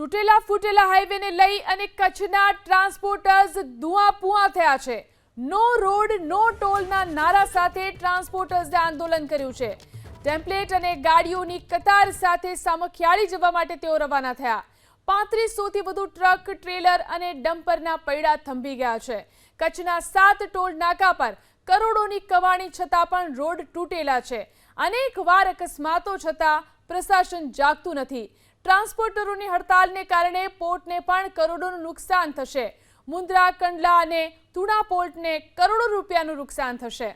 તૂટેલા ફૂટેલા હાઈવેને લઈ અને કચ્છના ટ્રાન્સપોર્ટર્સ ધુઆપુઆ થયા છે। નો રોડ નો ટોલના નારા સાથે ટ્રાન્સપોર્ટર્સે આંદોલન કર્યું છે। ટેમ્પલેટ અને ગાડીઓની કતાર સાથે સામખિયાળી જવા માટે તેઓ રવાના થયા। 3500થી વધુ ટ્રક, ટ્રેલર અને ડમ્પરના પૈડા થંભી ગયા છે। કચ્છના 7 ટોલ નાકા પર કરોડોની કમાણી છતાં પણ રોડ તૂટેલા છે। અનેકવાર અકસ્માતો છતાં પ્રશાસન જાગતું નથી। ટ્રાન્સપોર્ટરોની હડતાલને કારણે પોર્ટને પણ કરોડોનું નુકસાન થશે। મુન્દ્રા, કંડલા અને તુણા પોર્ટને કરોડો રૂપિયાનું નુકસાન થશે।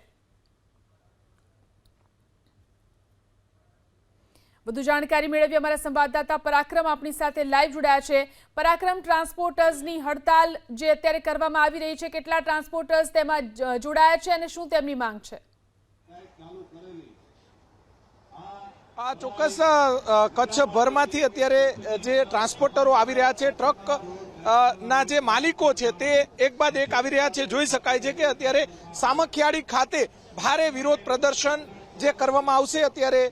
વધુ જાણકારી મેળવી અમારા સંવાદદાતા પરાક્રમ આપણી સાથે લાઈવ જોડાયા છે। પરાક્રમ, ટ્રાન્સપોર્ટર્સની હડતાલ જે અત્યારે કરવામાં આવી રહી છે, કેટલા ટ્રાન્સપોર્ટર્સ તેમાં જોડાયા છે અને શું તેમની માંગ છે? આ ચોક્કસ કચ્છભરમાંથી અત્યારે જે ટ્રાન્સપોર્ટરો આવી રહ્યા છે, ટ્રક ના જે માલિકો છે તે એક બાદ એક આવી રહ્યા છે। જોઈ શકાય છે કે અત્યારે સામખિયાળી ખાતે ભારે વિરોધ પ્રદર્શન જે કરવામાં આવશે। અત્યારે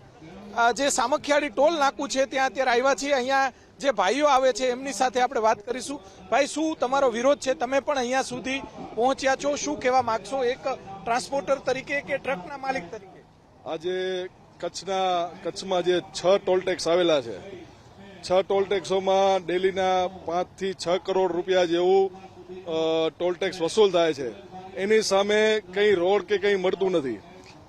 જે સામખિયાળી ટોલ નાકું છે ત્યાં અત્યારે આવ્યા છીએ। અહીંયા જે ભાઈઓ આવે છે એમની સાથે આપણે વાત કરીશું। ભાઈ, શું તમારો વિરોધ છે? તમે પણ અહીંયા સુધી પહોંચ્યા છો, શું કહેવા માંગશો એક ટ્રાન્સપોર્ટર તરીકે કે ટ્રકના માલિક તરીકે? આજે કચ્છમાં જે 6 ટોલ ટેક્સ આવેલા છે, 6 ટોલ ટેક્સોમાં ડેલીના 5 થી 6 કરોડ રૂપિયા જેવું ટોલ ટેક્સ વસૂલ થાય છે। એની સામે કંઈ રોડ કે કંઈ મળતું નથી।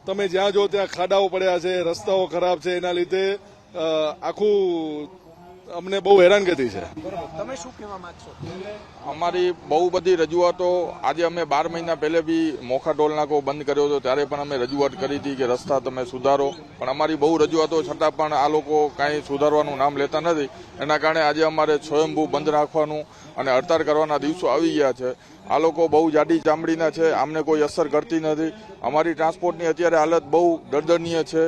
તમે જ્યાં જો ત્યાં ખાડાઓ પડ્યા છે, રસ્તાઓ ખરાબ છે, એના લીધે આખું અમને બહુ હેરાનગતિ છે। તમે શું કહેવા માંગશો? અમારી બહુ બધી રજૂઆતો આજે અમે 12 મહિના પહેલે બી મોખા ટોલ નાકો બંધ કર્યો હતો, ત્યારે પણ અમે રજૂઆત કરી હતી કે રસ્તા તમે સુધારો, પણ અમારી બહુ રજૂઆતો છતાં પણ આ લોકો કાંઈ સુધારવાનું નામ લેતા નથી। એના કારણે આજે અમારે સ્વયંભૂ બંધ રાખવાનું અને હડતાળ કરવાના દિવસો આવી ગયા છે। આ લોકો બહુ જાડી ચામડીના છે, આમને કોઈ અસર કરતી નથી। અમારી ટ્રાન્સપોર્ટની અત્યારે હાલત બહુ દર્દનીય છે,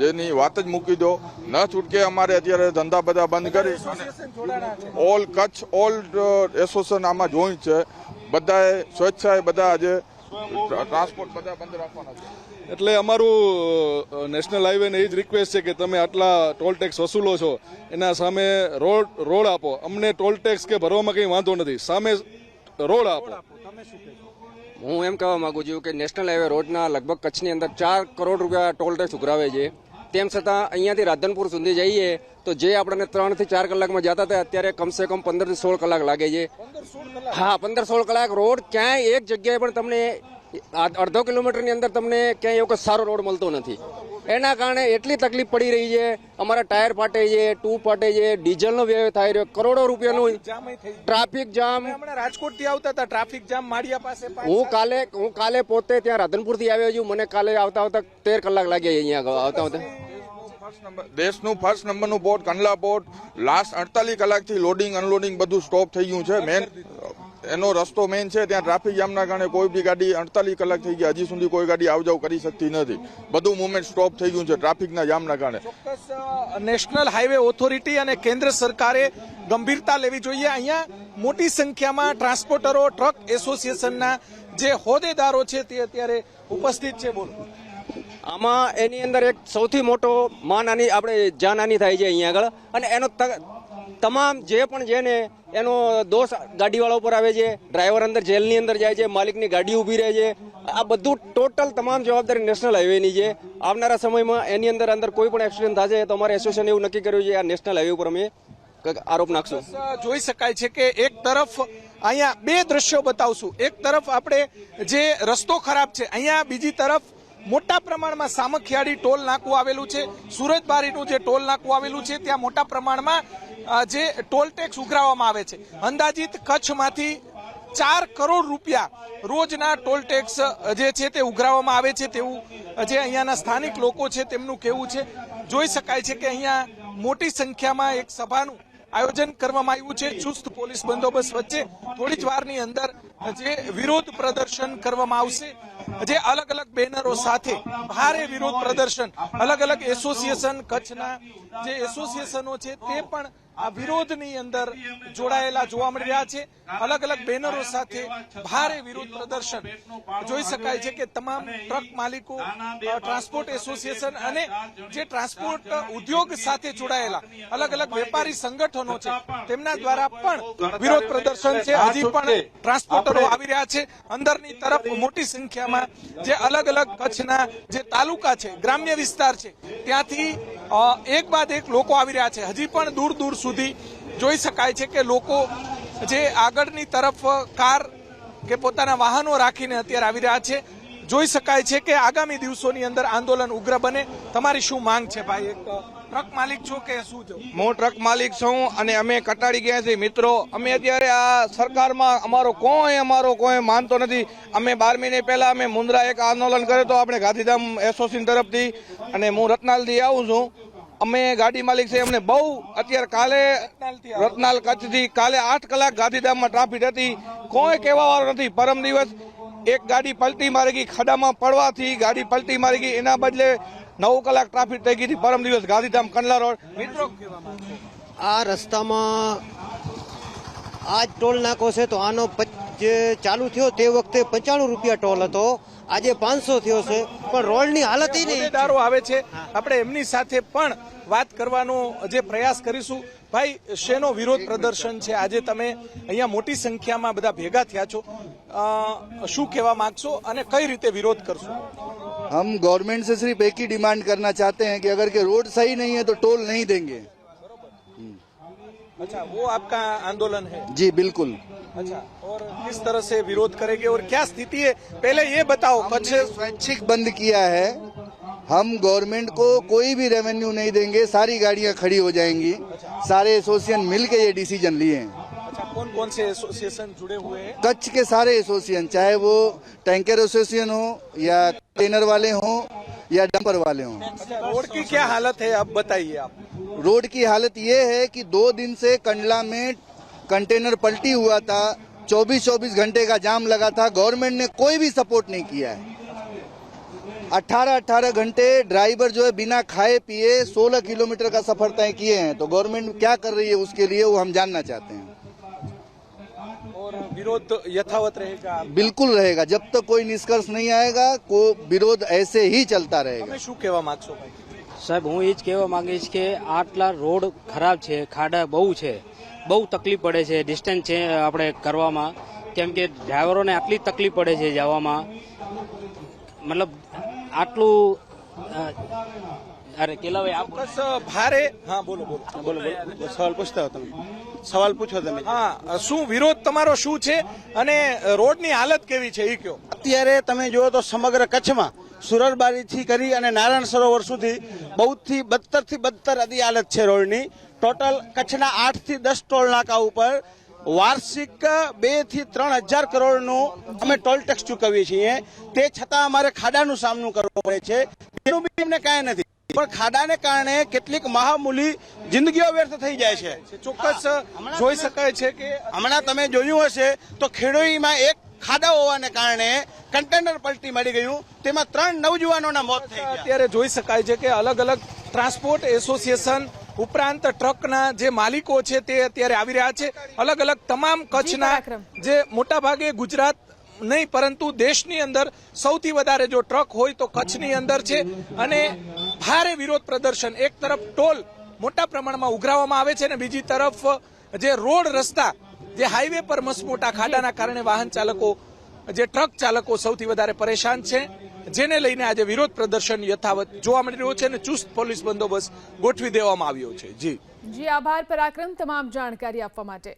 જેની વાત જ મૂકી દો। ન છૂટકે અમારે અત્યારે ધંધા બધા બંધ કરી ઓલ કચ્છ ઓલ એસોસિએશન આમાં જોઈન્ટ છે, બધાએ સ્વેચ્છાએ બધા આજે ટ્રાન્સપોર્ટ બધા બંધ રાખવાના છે। એટલે અમારું નેશનલ હાઈવે ને એ જ રિક્વેસ્ટ છે કે તમે આટલા ટોલ ટેક્સ વસૂલો છો, એના સામે રોડ આપો। અમને ટોલ ટેક્સ કે ભરવામાં કંઈ વાંધો નથી, સામે રોડ આપો। હું એમ કહેવા માંગુ છું કે નેશનલ હાઈવે રોડના લગભગ કચ્છની અંદર 4 કરોડ રૂપિયા ટોલ ટેક્સ ઉઘરાવે છે। તેમ છતાં અહીંયાથી રાધનપુર સુધી જઈએ તો જે આપણને 3 થી 4 કલાકમાં જતા હતા, અત્યારે કમસે કમ 15 થી 16 કલાક લાગે છે। હા, 15-16 કલાક રોડ ક્યાંય એક જગ્યાએ પણ તમને અડધો કિલોમીટરની અંદર તમને ક્યાંય એવો સારો રોડ મળતો નથી। એના કારણે એટલી તકલીફ પડી રહી છે। અમારા ટાયર ફાટે છે, ટ્યુબ ફાટે છે, ડીઝલનો વ્યય થાય રહ્યો, કરોડો રૂપિયાનું ટ્રાફિક જામ। રાજકોટથી આવતા હતા, ટ્રાફિક જામ માળિયા પાસે। હું કાલે પોતે ત્યાં રાધનપુરથી આવ્યો છું, મને કાલે આવતા 13 કલાક લાગ્યા અહીંયા આવતા દેશનું ફર્સ્ટ નંબરનું પોર્ટ કંડલા પોર્ટ લાસ્ટ 48 કલાકથી લોડિંગ અનલોડિંગ બધું સ્ટોપ થઈ ગયું છે। મેન એનો રસ્તો મેન છે, ત્યાં ટ્રાફિક જામના કારણે કોઈ બી ગાડી 48 કલાક થઈ ગયા, હજી સુધી કોઈ ગાડી આવ જાવ કરી શકતી નથી। બધું મુવમેન્ટ સ્ટોપ થઈ ગયું છે ટ્રાફિકના જામના કારણે। ચોક્કસ નેશનલ હાઈવે ઓથોરિટી અને કેન્દ્ર સરકારે ગંભીરતા લેવી જોઈએ। અહીંયા મોટી સંખ્યામાં ટ્રાન્સપોર્ટરો, ટ્રક એસોસિએશનના જે હોદ્દેદારો છે તે અત્યારે ઉપસ્થિત છે। બોલો, આમાં એની અંદર એક સૌથી મોટો માનહાની આપણે જાનહાની થાય છે અહીંયા આગળ, અને એનો તમામ જે પણ છે ને એનો દોષ ગાડીવાળા ઉપર આવે છે। ડ્રાઈવર અંદર જેલની અંદર જાય છે, માલિકની ગાડી ઊભી રહે છે। આ બધું ટોટલ તમામ જવાબદારી નેશનલ હાઈવેની છે। આવનારા સમયમાં એની અંદર કોઈ પણ એક્સિડન્ટ થશે તો અમારે એસોસિએશન એવું નક્કી કર્યું છે આ નેશનલ હાઈવે ઉપર અમે આરોપ નાખશું। જોઈ શકાય છે કે એક તરફ અહીંયા 2 દ્રશ્યો બતાવશું। એક તરફ આપણે જે રસ્તો ખરાબ છે, અહીંયા બીજી તરફ મોટા પ્રમાણમાં સામખિયાળી ટોલ નાકું આવેલું છે। સુરજબારીનું જે ટોલ નાકું આવેલું છે ત્યાં મોટા પ્રમાણમાં જે ટોલ ટેક્સ ઉઘરાવવામાં આવે છે। અંદાજિત કચ્છમાંથી 4 કરોડ રૂપિયા રોજના ટોલ ટેક્સ જે છે તે ઉઘરાવવામાં આવે છે તેવું જે અહીંયાના સ્થાનિક લોકો છે તેમનું કહેવું છે। જોઈ શકાય છે કે અહીંયા મોટી સંખ્યામાં એક સભાનું આયોજન કરવામાં આવ્યું છે, ચુસ્ત પોલીસ બંદોબસ્ત વચ્ચે। થોડી જ વારની અંદર જે વિરોધ પ્રદર્શન કરવામાં આવશે, જે અલગ અલગ બેનરો સાથે ભારે વિરોધ પ્રદર્શન, અલગ અલગ એસોસિએશન, કચ્છના જે એસોસિએશનો છે તે પણ આ વિરોધની અંદર જોડાયેલા જોવા મળી રહ્યા છે. અલગ અલગ બેનરો સાથે ભારે વિરોધ પ્રદર્શન જોઈ શકાય છે કે તમામ ટ્રક માલિકો, ટ્રાન્સપોર્ટ એસોસિએશન અને જે ટ્રાન્સપોર્ટ ઉદ્યોગ સાથે જોડાયેલા અલગ અલગ વેપારી સંગઠનો છે તેમના દ્વારા પણ વિરોધ પ્રદર્શન છે. હજી પણ ટ્રાન્સપોર્ટરો આવી રહ્યા છે. અંદરની તરફ મોટી સંખ્યામાં જે અલગ અલગ કચ્છના જે તાલુકા છે, ગ્રામ્ય વિસ્તાર છે, ત્યાંથી એક બાદ એક લોકો આવી રહ્યા છે. હજી પણ દૂર દૂર સુધી જોઈ શકાય છે કે લોકો જે આગળની તરફ કાર કે પોતાના વાહનો રાખીને અત્યારે આવી રહ્યા છે. જોઈ શકાય છે કે આગામી દિવસોની અંદર આંદોલન ઉગ્ર બને. તમારી શું માંગ છે ભાઈ? એક ટ્રક માલિક છો કે શું છો? હું ટ્રક માલિક છું અને અમે કટાડી ગયા છીએ મિત્રો. અમે અત્યારે આ સરકારમાં અમારો કોઈ માનતો નથી. અમે 12 મહિને પહેલા અમે મુન્દ્રા એક આંદોલન કર્યો તો આપણે ગાંધીધામ એસોસિએશન તરફથી, અને હું રત્નાલથી આવું છું. અમે ગાડી માલિક છે. અમને બહુ અત્યારે કાલે રત્નાલ કચ્છથી કાલે 8 કલાક ગાંધીધામમાં ટ્રાફિક હતી. કોઈ કહેવા વાળો નથી. પરમ દિવસ એક ગાડી પલટી મારી ગઈ, ખાડામાં પડવાથી ગાડી પલટી મારી ગઈ. એના બદલે 9 કલાક ટ્રાફિક થઈ ગઈ હતી પરમ દિવસ ગાંધીધામ કંડલા રોડ. મિત્રો, આ રસ્તામાં આ જ ટોલ નાકો છે તો આનો જે ચાલુ થયો તે વખતે 95 રૂપિયા ટોલ હતો, આજે 500 થયો છે. પણ રોડની હાલત ય નહીં. હોદ્દેદારો આવે છે, આપણે એમની સાથે પણ વાત કરવાનો જે પ્રયાસ કરીશું. ભાઈ, શેનો વિરોધ પ્રદર્શન છે આજે? તમે અહીંયા મોટી સંખ્યામાં બધા ભેગા થયા છો, શું કહેવા માંગશો અને કઈ રીતે વિરોધ કરશો? हम गवर्नमेंट से सिर्फ एक ही डिमांड करना चाहते हैं कि अगर के रोड सही नहीं है तो टोल नहीं देंगे. अच्छा, वो आपका आंदोलन है? जी बिल्कुल. अच्छा, और किस तरह से विरोध करेंगे और क्या स्थिति है पहले ये बताओ. कच्छ स्वैच्छिक बंद किया है. हम गवर्नमेंट को कोई भी रेवेन्यू नहीं देंगे, सारी गाड़ियां खड़ी हो जाएंगी. सारे एसोसिएशन मिलकर ये डिसीजन लिए हैं. अच्छा, कौन कौन से एसोसिएशन जुड़े हुए हैं? कच्छ के सारे एसोसिएशन, चाहे वो टैंकर एसोसिएशन हो या कंटेनर वाले हो या डंपर वाले हों. अच्छा, रोड की क्या हालत है अब बताइए आप. रोड की हालत ये है कि 2 दिन से कंडला में कंटेनर पलटी हुआ था. 24 घंटे का जाम लगा था. गवर्नमेंट ने कोई भी सपोर्ट नहीं किया है. 18 घंटे ड्राइवर जो है बिना खाए पिए 16 किलोमीटर का सफर तय किए हैं. तो गवर्नमेंट क्या कर रही है उसके लिए वो हम जानना चाहते हैं. और विरोध यथावत रहेगा? बिल्कुल रहेगा. जब तक कोई निष्कर्ष नहीं आएगा को विरोध ऐसे ही चलता रहेगा. તમે શું કહેવા માંગશો ભાઈ? સાહેબ, હું એ જ કહેવા માંગીશ કે આટલા રોડ ખરાબ છે, ખાડા બહુ છે, બહુ તકલીફ પડે છે ડિસ્ટન્સ છે આપણે કરવામાં. કેમ કે ડ્રાઈવરોને આટલી તકલીફ પડે છે જવામાં. મતલબ આટલું અરે કેલાભાઈ આપ બસ ભારે. હા, બોલો બોલો બોલો સવાલ પૂછતા હો તમે. સવાલ પૂછો તમે. હા, શું વિરોધ તમારો શું છે અને રોડની હાલત કેવી છે એ કહો. અત્યારે તમે જુઓ તો સમગ્ર કચ્છમાં સુરરબારીથી કરી અને નારાયણ સરોવર સુધી બહુથી બદતર અદી હાલત છે રોડની. ટોટલ કચ્છના 8 થી 10 ટોલ નાકા ઉપર વાર્ષિક 2 થી 3 હજાર કરોડનું અમે ટોલ ટેક્સ ચૂકવીએ છીએ. તે છતાં અમારે ખાડાનું સામનું કરવો પડે છે. એનું બી અમને કાંઈ નથી. પણ ખાડાને કારણે કેટલીક મહામૂલી જિંદગીઓ વ્યર્થ થઈ જાય છે. ચોક્કસ જોઈ શકાય છે કે હમણાં તમે જોયું હશે તો ખેડોઈમાં એક ખાડા હોવાને કારણે કન્ટેનર પલટી મળી ગયું, તેમાં 3 નવજુવાનોના મોત થઈ ગયા. અત્યારે જોઈ શકાય છે કે અલગ અલગ ટ્રાન્સપોર્ટ એસોસિએશન ઉપરાંત ટ્રકના જે માલિકો છે તે અત્યારે આવી રહ્યા છે. અલગ અલગ તમામ કચ્છના જે મોટા ભાગે ગુજરાત નહીં પરંતુ દેશની અંદર સૌથી વધારે જો ટ્રક હોય તો કચ્છની અંદર છે. અને ભારે વિરોધ પ્રદર્શન, એક તરફ ટોલ મોટા પ્રમાણમાં ઉઘરાવવામાં આવે છે અને બીજી તરફ જે રોડ રસ્તા, જે હાઈવે પર મસમોટા ખાડાના કારણે વાહન ચાલકો, જે ટ્રક ચાલકો સૌથી વધારે પરેશાન છે, જેને લઈને આજે વિરોધ પ્રદર્શન યથાવત જોવા મળી રહ્યો છે અને ચુસ્ત પોલીસ બંદોબસ્ત ગોઠવી દેવામાં આવ્યો છે. જી આભાર પરાક્રમ, તમામ જાણકારી આપવા માટે.